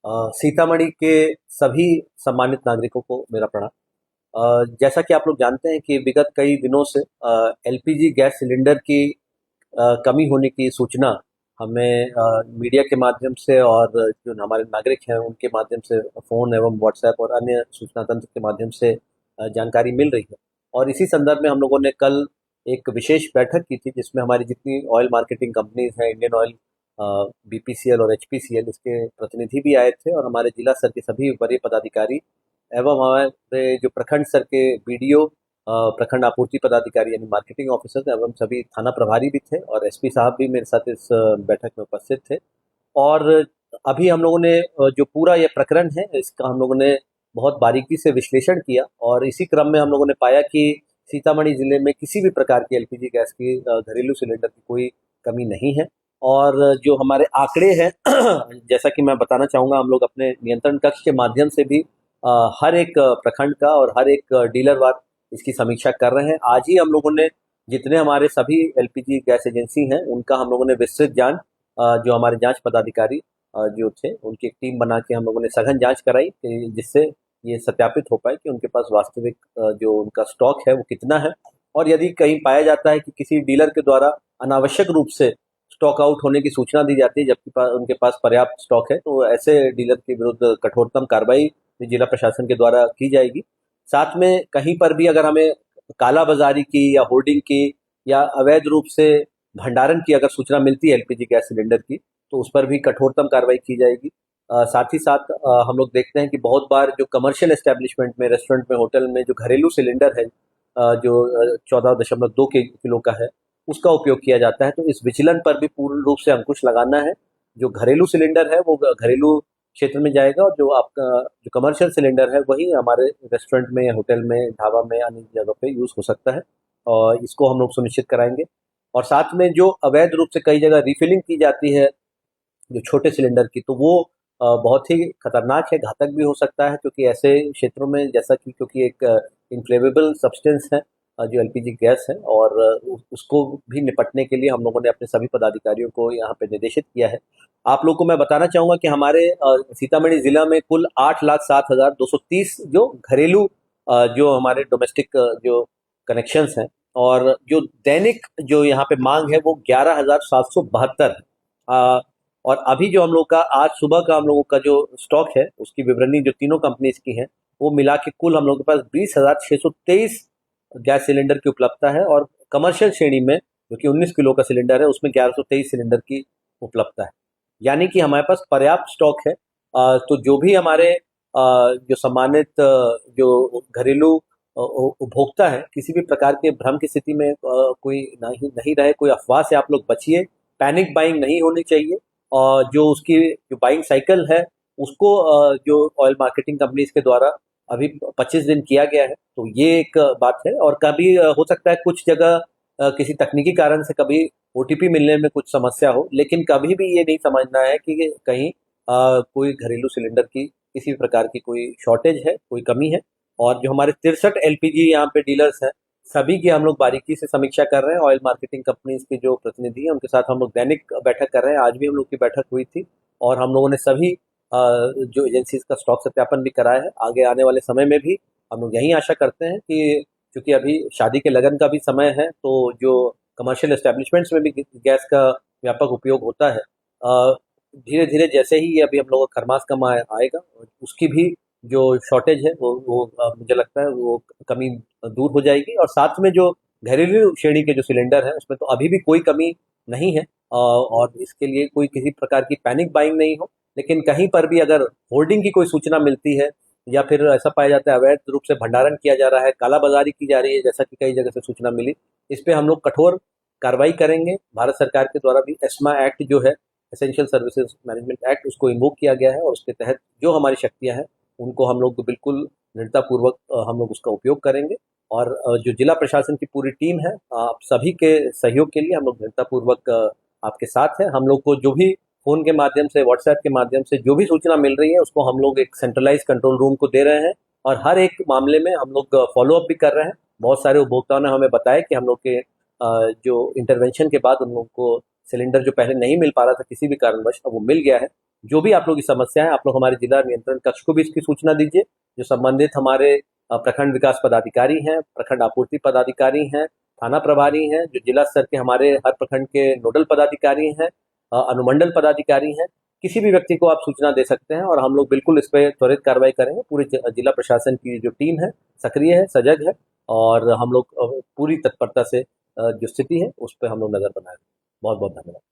सीतामढ़ी के सभी सम्मानित नागरिकों को मेरा प्रणाम। जैसा कि आप लोग जानते हैं कि विगत कई दिनों से एलपीजी गैस सिलेंडर की कमी होने की सूचना हमें मीडिया के माध्यम से और जो हमारे नागरिक हैं उनके माध्यम से फ़ोन एवं व्हाट्सएप और अन्य सूचना तंत्र के माध्यम से जानकारी मिल रही है। और इसी संदर्भ में हम लोगों ने कल एक विशेष बैठक की थी जिसमें हमारी जितनी ऑयल मार्केटिंग कंपनीज हैं, इंडियन ऑयल, बीपीसीएल और एचपीसीएल, इसके प्रतिनिधि भी आए थे और हमारे जिला स्तर के सभी वरीय पदाधिकारी एवं हमारे जो प्रखंड स्तर के बीडीओ, प्रखंड आपूर्ति पदाधिकारी यानी मार्केटिंग ऑफिसर्स एवं सभी थाना प्रभारी भी थे और एसपी साहब भी मेरे साथ इस बैठक में उपस्थित थे। और अभी हम लोगों ने जो पूरा ये प्रकरण है इसका हम लोगों ने बहुत बारीकी से विश्लेषण किया और इसी क्रम में हम लोगों ने पाया कि सीतामढ़ी जिले में किसी भी प्रकार की एलपीजी गैस की घरेलू सिलेंडर की कोई कमी नहीं है। और जो हमारे आंकड़े हैं जैसा कि मैं बताना चाहूँगा, हम लोग अपने नियंत्रण कक्ष के माध्यम से भी हर एक प्रखंड का और हर एक डीलर वार इसकी समीक्षा कर रहे हैं। आज ही हम लोगों ने जितने हमारे सभी एलपीजी गैस एजेंसी हैं उनका हम लोगों ने विस्तृत जांच, जो हमारे जांच पदाधिकारी जो थे उनकी एक टीम बना के हम लोगों ने सघन जांच कराई जिससे ये सत्यापित हो पाए कि उनके पास वास्तविक जो उनका स्टॉक है वो कितना है। और यदि कहीं पाया जाता है कि किसी डीलर के द्वारा अनावश्यक रूप से स्टॉक आउट होने की सूचना दी जाती है जबकि उनके पास पर्याप्त स्टॉक है, तो ऐसे डीलर के विरुद्ध कठोरतम कार्रवाई जिला प्रशासन के द्वारा की जाएगी। साथ में कहीं पर भी अगर हमें कालाबाजारी की या होर्डिंग की या अवैध रूप से भंडारण की अगर सूचना मिलती है एलपीजी गैस सिलेंडर की, तो उस पर भी कठोरतम कार्रवाई की जाएगी। साथ ही साथ हम लोग देखते हैं कि बहुत बार जो कमर्शियल एस्टेब्लिशमेंट में, रेस्टोरेंट में, होटल में जो घरेलू सिलेंडर है, जो 14.2 किलो का है, उसका उपयोग किया जाता है। तो इस विचलन पर भी पूर्ण रूप से अंकुश लगाना है। जो घरेलू सिलेंडर है वो घरेलू क्षेत्र में जाएगा और जो आपका जो कमर्शियल सिलेंडर है वही हमारे रेस्टोरेंट में या होटल में, ढाबा में, अन्य जगह पे यूज़ हो सकता है और इसको हम लोग सुनिश्चित कराएंगे। और साथ में जो अवैध रूप से कई जगह रिफिलिंग की जाती है जो छोटे सिलेंडर की, तो वो बहुत ही खतरनाक है, घातक भी हो सकता है, क्योंकि ऐसे क्षेत्रों में जैसा कि क्योंकि एक इन्फ्लेमेबल सब्सटेंस है जो एलपीजी गैस है, और उसको भी निपटने के लिए हम लोगों ने अपने सभी पदाधिकारियों को यहाँ पे निर्देशित किया है। आप लोग को मैं बताना चाहूँगा कि हमारे सीतामढ़ी जिला में कुल 8,07,230 जो घरेलू जो हमारे डोमेस्टिक जो कनेक्शंस हैं, और जो दैनिक जो यहाँ पे मांग है वो 11,772 है। और अभी जो हम लोग का आज सुबह का हम लोगों का जो स्टॉक है उसकी विवरणी जो तीनों कंपनीज की है वो मिला के कुल हम लोगों के पास 20,623 गैस सिलेंडर की उपलब्धता है। और कमर्शियल श्रेणी में जो कि 19 किलो का सिलेंडर है उसमें 1123 सिलेंडर की उपलब्धता है, यानी कि हमारे पास पर्याप्त स्टॉक है। तो जो भी हमारे जो सम्मानित जो घरेलू उपभोक्ता है, किसी भी प्रकार के भ्रम की स्थिति में कोई नहीं नहीं रहे, कोई अफवाह से आप लोग बचिए। पैनिक बाइंग नहीं होनी चाहिए। और जो उसकी जो बाइंग साइकिल है उसको जो ऑयल मार्केटिंग कंपनीज के द्वारा अभी 25 दिन किया गया है, तो ये एक बात है। और कभी हो सकता है कुछ जगह किसी तकनीकी कारण से कभी ओटीपी मिलने में कुछ समस्या हो, लेकिन कभी भी ये नहीं समझना है कि कहीं कोई घरेलू सिलेंडर की किसी भी प्रकार की कोई शॉर्टेज है, कोई कमी है। और जो हमारे 63 एलपीजी यहाँ पे डीलर्स हैं, सभी की हम लोग बारीकी से समीक्षा कर रहे हैं। ऑयल मार्केटिंग कंपनीज के जो प्रतिनिधि हैं उनके साथ हम लोग दैनिक बैठक कर रहे हैं। आज भी हम लोग की बैठक हुई थी और हम लोगों ने सभी जो एजेंसीज का स्टॉक सत्यापन भी कराया है। आगे आने वाले समय में भी हम लोग यही आशा करते हैं कि क्योंकि अभी शादी के लगन का भी समय है, तो जो कमर्शियल एस्टेब्लिशमेंट्स में भी गैस का व्यापक उपयोग होता है, धीरे धीरे जैसे ही ये अभी हम लोगों का खरमास कम आएगा, उसकी भी जो शॉर्टेज है वो मुझे लगता है वो कमी दूर हो जाएगी। और साथ में जो घरेलू श्रेणी के जो सिलेंडर है उसमें तो अभी भी कोई कमी नहीं है, और इसके लिए कोई किसी प्रकार की पैनिक बाइंग नहीं हो। लेकिन कहीं पर भी अगर होर्डिंग की कोई सूचना मिलती है या फिर ऐसा पाया जाता है अवैध रूप से भंडारण किया जा रहा है, कालाबाजारी की जा रही है, जैसा कि कई जगह से सूचना मिली, इस पे हम लोग कठोर कार्रवाई करेंगे। भारत सरकार के द्वारा भी एस्मा एक्ट जो है, एसेंशियल सर्विसेज मैनेजमेंट एक्ट, उसको इन्वोक किया गया है और उसके तहत जो हमारी शक्तियां हैं उनको हम लोग बिल्कुल दृढ़तापूर्वक हम लोग उसका उपयोग करेंगे। और जो जिला प्रशासन की पूरी टीम है, आप सभी के सहयोग के लिए हम लोग दृढ़तापूर्वक आपके साथ हैं। हम लोग को जो भी फ़ोन के माध्यम से, व्हाट्सएप के माध्यम से जो भी सूचना मिल रही है उसको हम लोग एक सेंट्रलाइज कंट्रोल रूम को दे रहे हैं और हर एक मामले में हम लोग फॉलो अप भी कर रहे हैं। बहुत सारे उपभोक्ताओं ने हमें बताया कि हम लोग के जो इंटरवेंशन के बाद उन लोगों को सिलेंडर जो पहले नहीं मिल पा रहा था किसी भी कारणवश, अब वो मिल गया है। जो भी आप लोग की समस्या है, आप लोग हमारे जिला नियंत्रण कक्ष को भी इसकी सूचना दीजिए। जो संबंधित हमारे प्रखंड विकास पदाधिकारी हैं, प्रखंड आपूर्ति पदाधिकारी हैं, थाना प्रभारी हैं, जो जिला स्तर के हमारे हर प्रखंड के नोडल पदाधिकारी हैं, अनुमंडल पदाधिकारी हैं, किसी भी व्यक्ति को आप सूचना दे सकते हैं और हम लोग बिल्कुल इस पे त्वरित कार्रवाई करेंगे। पूरे जिला प्रशासन की जो टीम है सक्रिय है, सजग है और हम लोग पूरी तत्परता से जो स्थिति है उस पर हम लोग नजर बनाएंगे। बहुत बहुत धन्यवाद।